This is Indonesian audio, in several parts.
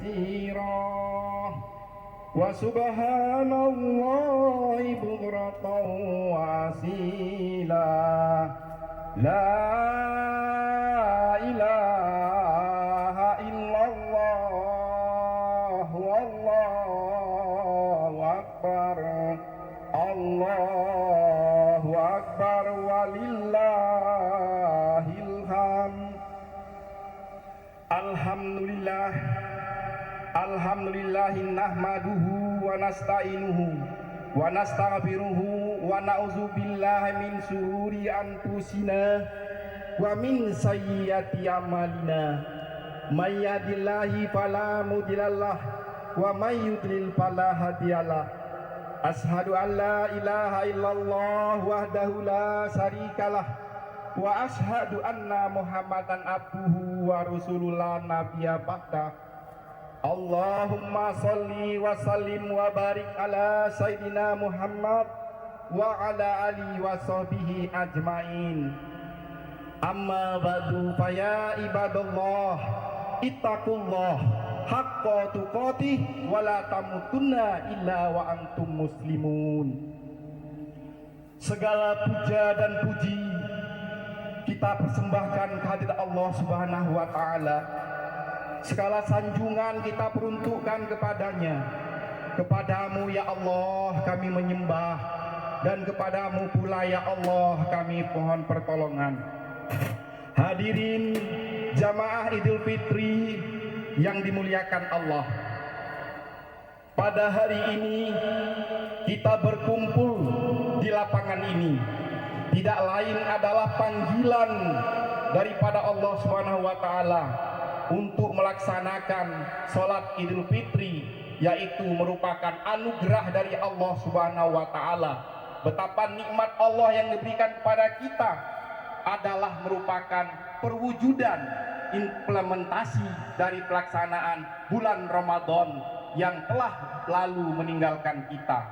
كثيرا وسبحان الله بكرة وأصيلا لا إله إلا الله والله أكبر الله أكبر ولله الحمد. Alhamdulillah, alhamdulillah nahmaduhu wa nasta'inuhu wa nastaghfiruhu wa na'udzubillahi min syururi anfusina wa min sayyiati a'malina. May yahdihillahu fala mudhillalah wa may yudlil fala hadiyalah. Ashhadu an la ilaha illallah wahdahu la syarikalah wa ashhadu anna Muhammadan abduhu wa rasulullah nabiyya ba'da. Allahumma sholli wa sallim wa barik ala sayyidina Muhammad wa ala alihi wa sahbihi ajmain. Amma ba'du, fa ya ibadallah ittaqullah haqqa tuqatih wa la tamutunna illa wa antum muslimun. Segala puja dan puji kita persembahkan kehadirat Allah Subhanahu wa taala. Segala sanjungan kita peruntukkan kepadanya. Kepadamu ya Allah kami menyembah, dan kepadamu pula ya Allah kami mohon pertolongan. Hadirin jamaah Idul Fitri yang dimuliakan Allah, pada hari ini kita berkumpul di lapangan ini tidak lain adalah panggilan daripada Allah Subhanahu wa taala untuk melaksanakan sholat Idul Fitri, yaitu merupakan anugerah dari Allah Subhanahu wa taala. Betapa nikmat Allah yang diberikan kepada kita adalah merupakan perwujudan implementasi dari pelaksanaan bulan Ramadan yang telah lalu meninggalkan kita.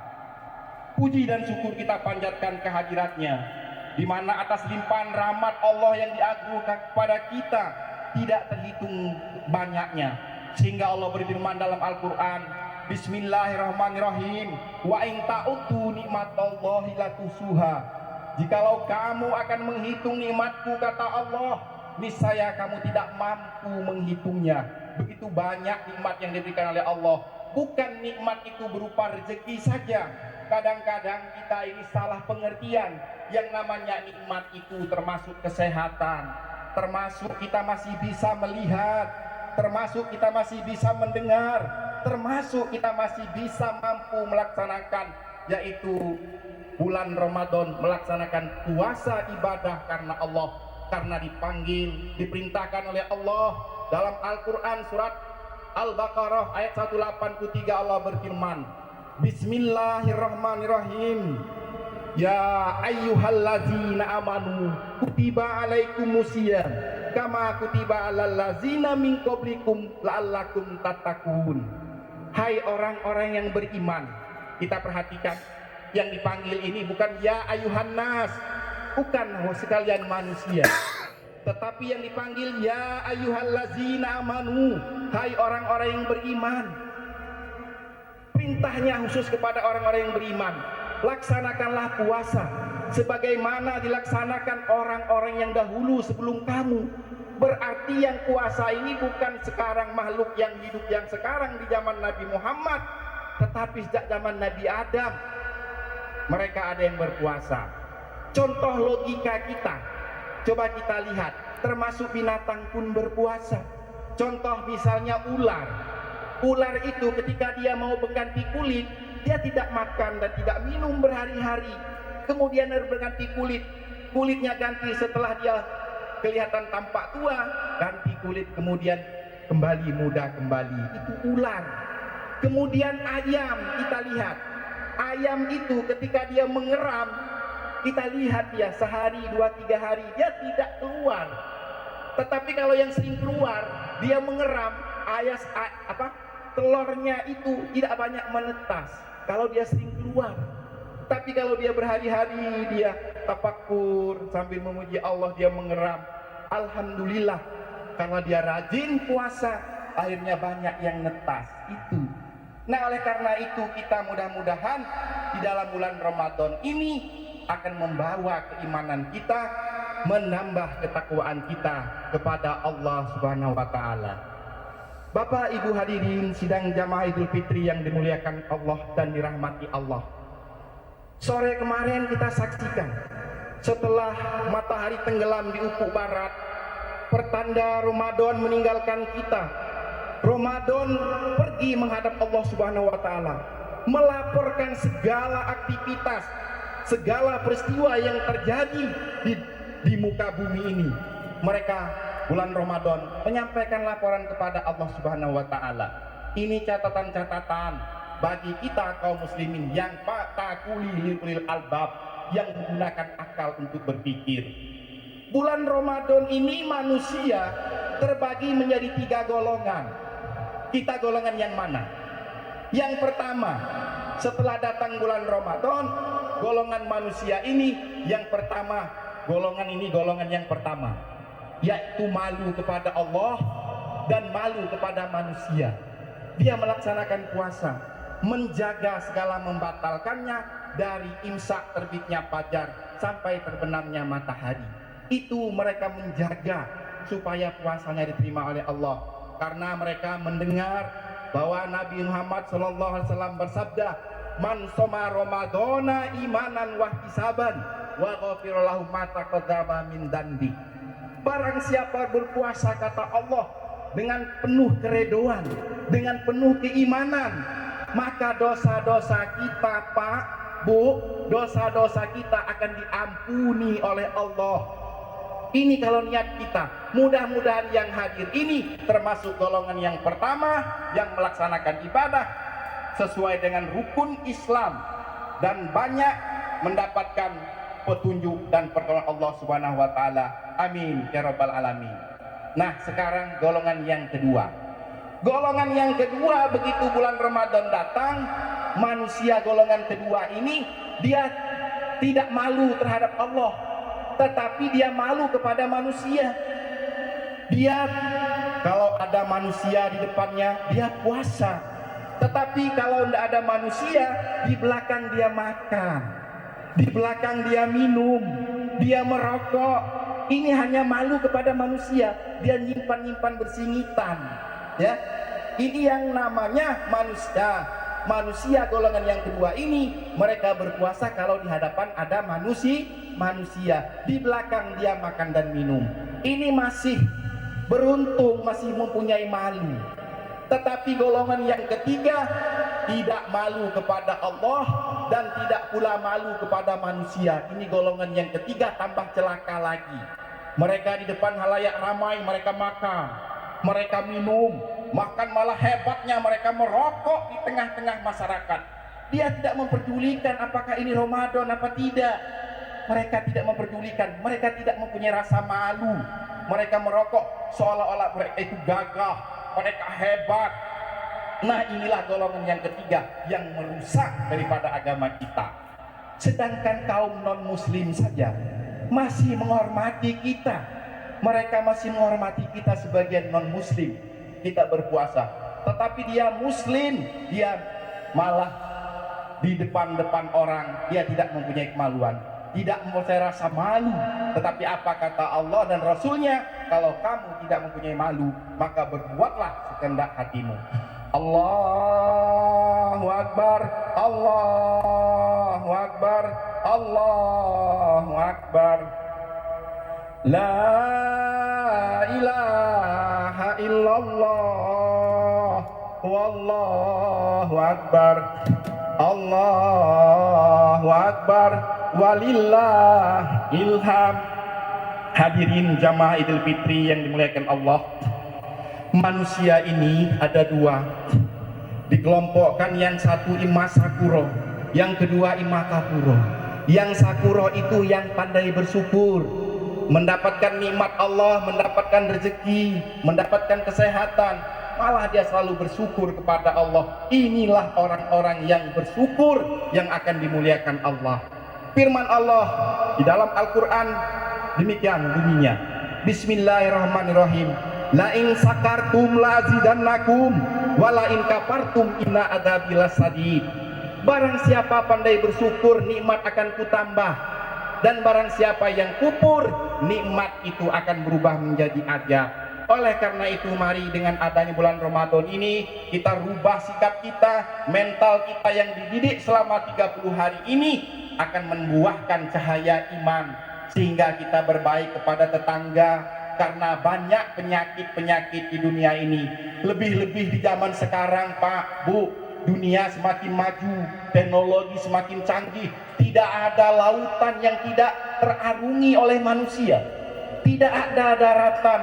Puji dan syukur kita panjatkan kehadiratnya, di mana atas limpahan rahmat Allah yang diagunkan kepada kita tidak terhitung banyaknya, sehingga Allah berfirman dalam Al-Quran, Bismillahirrahmanirrahim, wa in ta'uddu nikmatallahi la tuhsuha. Jikalau kamu akan menghitung nikmatku, kata Allah, niscaya kamu tidak mampu menghitungnya. Begitu banyak nikmat yang diberikan oleh Allah. Bukan nikmat itu berupa rezeki saja. Kadang-kadang kita ini salah pengertian. Yang namanya nikmat itu termasuk kesehatan, termasuk kita masih bisa melihat, termasuk kita masih bisa mendengar, termasuk kita masih bisa mampu melaksanakan, yaitu bulan Ramadan, melaksanakan puasa ibadah karena Allah, karena dipanggil, diperintahkan oleh Allah. Dalam Al-Quran surat Al-Baqarah ayat 183 Allah berfirman, Bismillahirrahmanirrahim, Ya ayyuhallazina amanu kutiba alaikumusiyam kama kutiba alal ladzina min qablikum la'allakum tattaqun. Hai orang-orang yang beriman, kita perhatikan yang dipanggil ini bukan ya ayuhan nas, bukan sekalian manusia, tetapi yang dipanggil ya ayyuhallazina amanu, hai orang-orang yang beriman. Perintahnya khusus kepada orang-orang yang beriman. Laksanakanlah puasa sebagaimana dilaksanakan orang-orang yang dahulu sebelum kamu. Berarti yang puasa ini bukan sekarang makhluk yang hidup yang sekarang di zaman Nabi Muhammad, tetapi sejak zaman Nabi Adam mereka ada yang berpuasa. Contoh logika kita, coba kita lihat, termasuk binatang pun berpuasa. Contoh misalnya ular. Ular itu ketika dia mau berganti kulit, dia tidak makan dan tidak minum berhari-hari. Kemudian dia berganti kulit, kulitnya ganti setelah dia kelihatan tampak tua, ganti kulit kemudian kembali muda kembali. Itu ular. Kemudian ayam, kita lihat, ayam itu ketika dia mengeram, kita lihat dia sehari, 2-3 hari dia tidak keluar. Tetapi kalau yang sering keluar, dia mengeram, telurnya itu tidak banyak menetas kalau dia sering keluar. Tapi kalau dia berhari-hari, dia tafakur sambil memuji Allah, dia mengeram, alhamdulillah, karena dia rajin puasa, akhirnya banyak yang netas itu. Nah, oleh karena itu kita mudah-mudahan di dalam bulan Ramadan ini akan membawa keimanan kita, menambah ketakwaan kita kepada Allah Subhanahu wa taala. Bapak Ibu hadirin sidang jamaah Idul Fitri yang dimuliakan Allah dan dirahmati Allah. Sore kemarin kita saksikan setelah matahari tenggelam di ufuk barat, pertanda Ramadan meninggalkan kita. Ramadan pergi menghadap Allah Subhanahu wa taala, melaporkan segala aktivitas, segala peristiwa yang terjadi di muka bumi ini. Mereka bulan Ramadan menyampaikan laporan kepada Allah Subhanahu wa taala. Ini catatan-catatan bagi kita kaum muslimin yang takuli lil albab, yang menggunakan akal untuk berpikir. Bulan Ramadan ini manusia terbagi menjadi 3 golongan. Kita golongan yang mana? Yang pertama, setelah datang bulan Ramadan, golongan manusia ini yang pertama, golongan yang pertama, yaitu malu kepada Allah dan malu kepada manusia. Dia melaksanakan puasa, menjaga segala membatalkannya dari imsak terbitnya fajar sampai terbenamnya matahari. Itu mereka menjaga supaya puasanya diterima oleh Allah, karena mereka mendengar bahwa Nabi Muhammad SAW bersabda, "Man shoma Ramadana imanan wa ihtisaban wa ghafira lahu ma taqaddama min dzambi." Barang siapa berpuasa, kata Allah, dengan penuh keredoan, dengan penuh keimanan, maka dosa-dosa kita, Pak, Bu, dosa-dosa kita akan diampuni oleh Allah. Ini kalau niat kita. Mudah-mudahan yang hadir ini termasuk golongan yang pertama yang melaksanakan ibadah sesuai dengan rukun Islam dan banyak mendapatkan petunjuk dan pertolongan Allah Subhanahu wa taala. Amin ya rabbal alamin. Nah, sekarang golongan yang kedua. Golongan yang kedua, begitu bulan Ramadan datang, manusia golongan kedua ini dia tidak malu terhadap Allah, tetapi dia malu kepada manusia. Dia kalau ada manusia di depannya, dia puasa. Tetapi kalau tidak ada manusia, di belakang dia makan, di belakang dia minum, dia merokok. Ini hanya malu kepada manusia. Dia nyimpan-nyimpan bersingitan, ya. Ini yang namanya manusia. Manusia golongan yang kedua ini, mereka berpuasa kalau di hadapan ada manusia, di belakang dia makan dan minum. Ini masih beruntung, masih mempunyai malu. Tetapi golongan yang ketiga tidak malu kepada Allah dan tidak pula malu kepada manusia. Ini golongan yang ketiga, tambah celaka lagi. Mereka di depan halayak ramai mereka makan, mereka minum, bahkan malah hebatnya mereka merokok di tengah-tengah masyarakat. Dia tidak memperdulikan apakah ini Ramadan apa tidak. Mereka tidak memperdulikan, mereka tidak mempunyai rasa malu. Mereka merokok seolah-olah mereka itu gagah, mereka hebat. Nah, inilah golongan yang ketiga yang merusak daripada agama kita. Sedangkan kaum non-muslim saja masih menghormati kita. Mereka masih menghormati kita sebagai non-muslim. Kita berpuasa, tetapi dia muslim, dia malah di depan-depan orang dia tidak mempunyai kemaluan, tidak mempunyai rasa malu. Tetapi apa kata Allah dan Rasulnya? Kalau kamu tidak mempunyai malu, maka berbuatlah sekehendak hatimu. Allahu Akbar, Allahu Akbar, Allahu Akbar. La ilaha illallah, wallahu akbar, Allahu akbar, walillah ilham. Hadirin jamaah Idul Fitri yang dimuliakan Allah, manusia ini ada dua, dikelompokkan. Yang satu imma sakuro, yang kedua imma kapuro. Yang sakuro itu yang pandai bersyukur, mendapatkan nikmat Allah, mendapatkan rezeki, mendapatkan kesehatan, malah dia selalu bersyukur kepada Allah. Inilah orang-orang yang bersyukur yang akan dimuliakan Allah. Firman Allah di dalam Al-Quran demikian bunyinya, Bismillahirrahmanirrahim, La in sakartum la azidannakum wa la in kafartum inna adzabi lasadid. Barang siapa pandai bersyukur, nikmat akan kutambah, dan barang siapa yang kufur, nikmat itu akan berubah menjadi azab. Oleh karena itu, mari dengan adanya bulan Ramadan ini kita rubah sikap kita, mental kita yang dididik selama 30 hari ini akan membuahkan cahaya iman, sehingga kita berbaik kepada tetangga. Karena banyak penyakit-penyakit di dunia ini, lebih-lebih di zaman sekarang, Pak, Bu, dunia semakin maju, teknologi semakin canggih, tidak ada lautan yang tidak terarungi oleh manusia, tidak ada daratan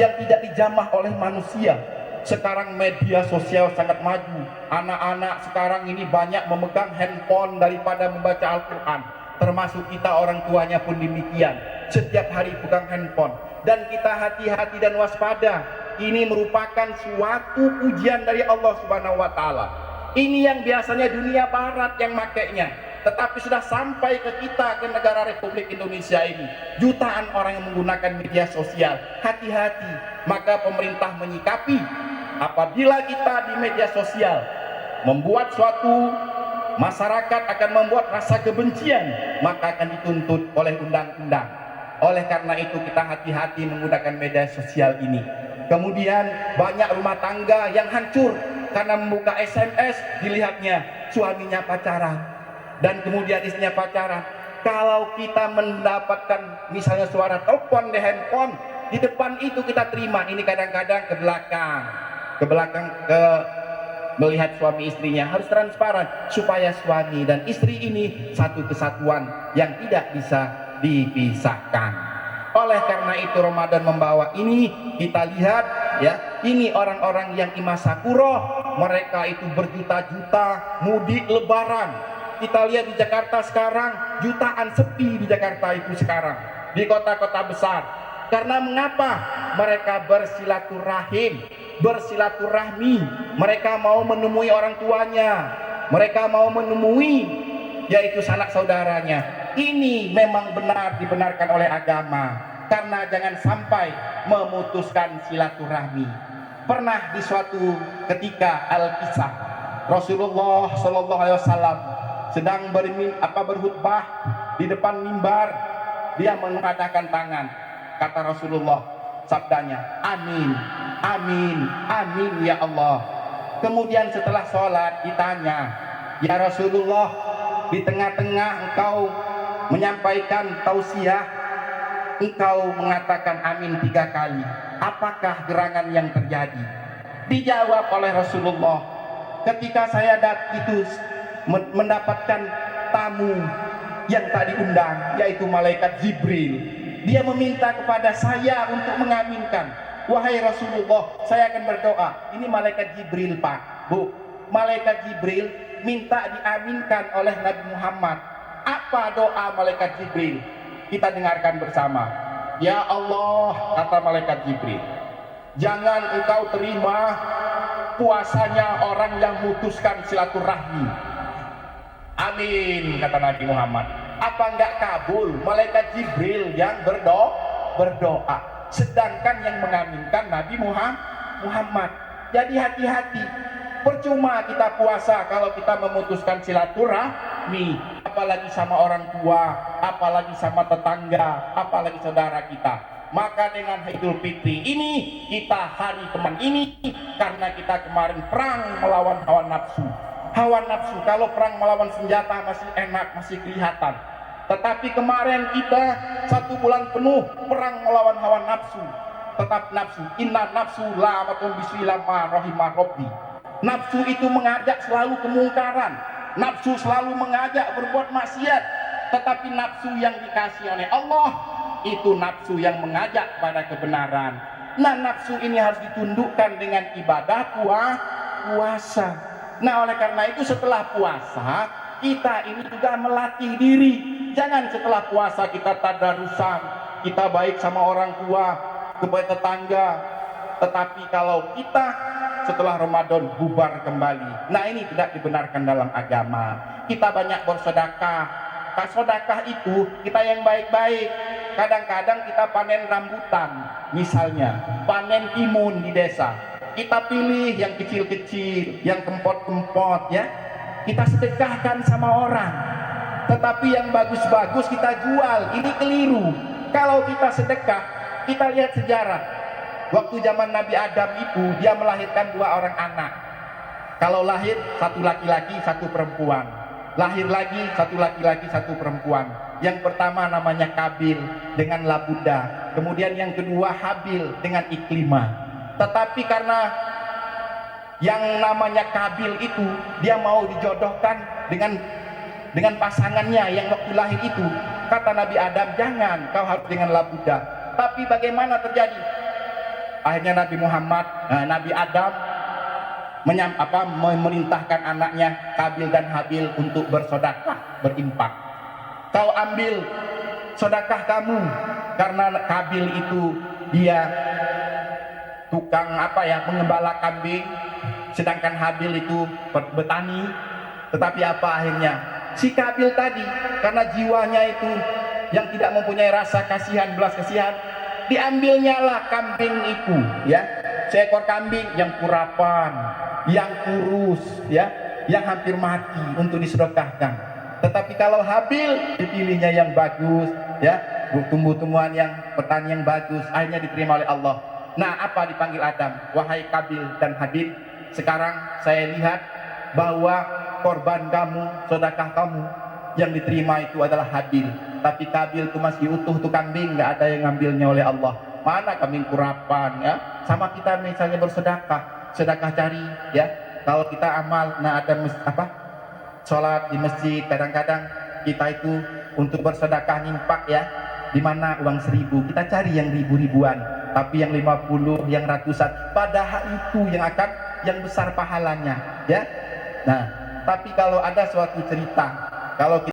yang tidak dijamah oleh manusia. Sekarang media sosial sangat maju, anak-anak sekarang ini banyak memegang handphone daripada membaca Al-Quran, termasuk kita orang tuanya pun demikian, setiap hari pegang handphone. Dan kita hati-hati dan waspada, ini merupakan suatu ujian dari Allah Subhanahu wa Ta'ala. Ini yang biasanya dunia barat yang makainya, tetapi sudah sampai ke kita, ke negara Republik Indonesia ini, jutaan orang yang menggunakan media sosial. Hati-hati, maka pemerintah menyikapi apabila kita di media sosial membuat suatu masyarakat akan membuat rasa kebencian, maka akan dituntut oleh undang-undang. Oleh karena itu kita hati-hati menggunakan media sosial ini. Kemudian banyak rumah tangga yang hancur karena membuka SMS, dilihatnya suaminya pacaran dan kemudian istrinya pacaran. Kalau kita mendapatkan misalnya suara telepon di handphone, di depan itu kita terima, ini kadang-kadang ke belakang melihat suami istrinya. Harus transparan supaya suami dan istri ini satu kesatuan yang tidak bisa dipisahkan. Oleh karena itu Ramadan membawa ini, kita lihat ya, ini orang-orang yang imasakuro, mereka itu berjuta-juta mudik lebaran. Kita lihat di Jakarta sekarang, jutaan sepi di Jakarta itu sekarang, di kota-kota besar. Karena mengapa? Mereka bersilaturahmi, mereka mau menemui orang tuanya, mereka mau menemui yaitu sanak saudaranya. Ini memang benar dibenarkan oleh agama, karena jangan sampai memutuskan silaturahmi. Pernah di suatu ketika Al-Kisah, Rasulullah SAW sedang berkhutbah di depan mimbar, dia mengadakan tangan. Kata Rasulullah, sabdanya, amin, amin, amin ya Allah. Kemudian setelah sholat ditanya, ya Rasulullah, di tengah-tengah engkau menyampaikan tausiah, engkau mengatakan amin 3 kali, apakah gerangan yang terjadi? Dijawab oleh Rasulullah, ketika saya mendapatkan tamu yang tak diundang, yaitu malaikat Jibril, dia meminta kepada saya untuk mengaminkan. Wahai Rasulullah, saya akan berdoa. Ini malaikat Jibril, Pak, Bu, malaikat Jibril minta diaminkan oleh Nabi Muhammad. Apa doa malaikat Jibril? Kita dengarkan bersama. Ya Allah, kata malaikat Jibril, jangan engkau terima puasanya orang yang memutuskan silaturahmi. Amin, kata Nabi Muhammad. Apa enggak kabul malaikat Jibril yang berdoa, sedangkan yang mengaminkan Nabi Muhammad. Jadi hati-hati. Percuma kita puasa kalau kita memutuskan silaturahmi, apalagi sama orang tua, apalagi sama tetangga, apalagi saudara kita. Maka dengan Idul Fitri ini, kita hari teman ini, karena kita kemarin perang melawan hawa nafsu. Hawa nafsu, kalau perang melawan senjata masih enak, masih kelihatan. Tetapi kemarin kita 1 bulan penuh perang melawan hawa nafsu. Tetap nafsu, inna nafsu la'amatun bismillah rahimah rabbi. Nafsu itu mengajak selalu kemungkaran, nafsu selalu mengajak berbuat maksiat. Tetapi nafsu yang dikasih oleh Allah itu nafsu yang mengajak pada kebenaran. Nah, nafsu ini harus ditundukkan dengan ibadah puasa. Nah, oleh karena itu setelah puasa kita ini juga melatih diri. Jangan setelah puasa kita tadarusan, kita baik sama orang tua, kepada tetangga, tetapi kalau kita setelah Ramadan bubar kembali. Nah, ini tidak dibenarkan dalam agama. Kita banyak bersedekah. Sedekah itu kita yang baik-baik. kadang-kadang kita panen rambutan, misalnya panen timun di desa, kita pilih yang kecil-kecil, yang kempot-kempot ya, kita sedekahkan sama orang. Tetapi yang bagus-bagus kita jual, ini keliru. Kalau kita sedekah, kita lihat sejarah. Waktu zaman Nabi Adam itu, dia melahirkan 2 orang anak. Kalau lahir, 1 laki-laki, 1 perempuan. Lahir lagi, 1 laki-laki, 1 perempuan. Yang pertama namanya Kabil dengan Labuda. Kemudian yang kedua Habil dengan Iklimah. Tetapi karena yang namanya Kabil itu, dia mau dijodohkan dengan pasangannya yang waktu lahir itu. Kata Nabi Adam, jangan, kau harus dengan Labuda. Tapi bagaimana terjadi? Akhirnya Nabi Adam memerintahkan anaknya Kabil dan Habil untuk bersedekah, berinfak. Kau ambil sedekah kamu, karena Kabil itu dia tukang mengembala kambing, sedangkan Habil itu petani. Tetapi apa akhirnya? Si Kabil tadi karena jiwanya itu yang tidak mempunyai rasa kasihan, belas kasihan, diambilnya lah kambing itu ya, seekor kambing yang kurapan, yang kurus ya, yang hampir mati untuk disedekahkan. Tetapi kalau Habil dipilihnya yang bagus ya, tumbuh-tumbuhan yang petani yang bagus, akhirnya diterima oleh Allah. Nah, apa dipanggil Adam? Wahai Kabil dan Habil, sekarang saya lihat bahwa korban kamu, sedekah kamu yang diterima itu adalah Habil. Tapi Kabil itu masih utuh tuh kambing, nggak ada yang ngambilnya oleh Allah. Mana kambing kurapan ya? Sama kita misalnya bersedekah, sedekah cari ya. Kalau kita amal, ada sholat di masjid, kadang-kadang kita itu untuk bersedekah nyimpak ya. Di mana uang 1000 kita cari yang ribu-ribuan, tapi yang 50, yang ratusan, padahal itu yang besar pahalanya ya. Nah, tapi kalau ada suatu cerita, kalau kita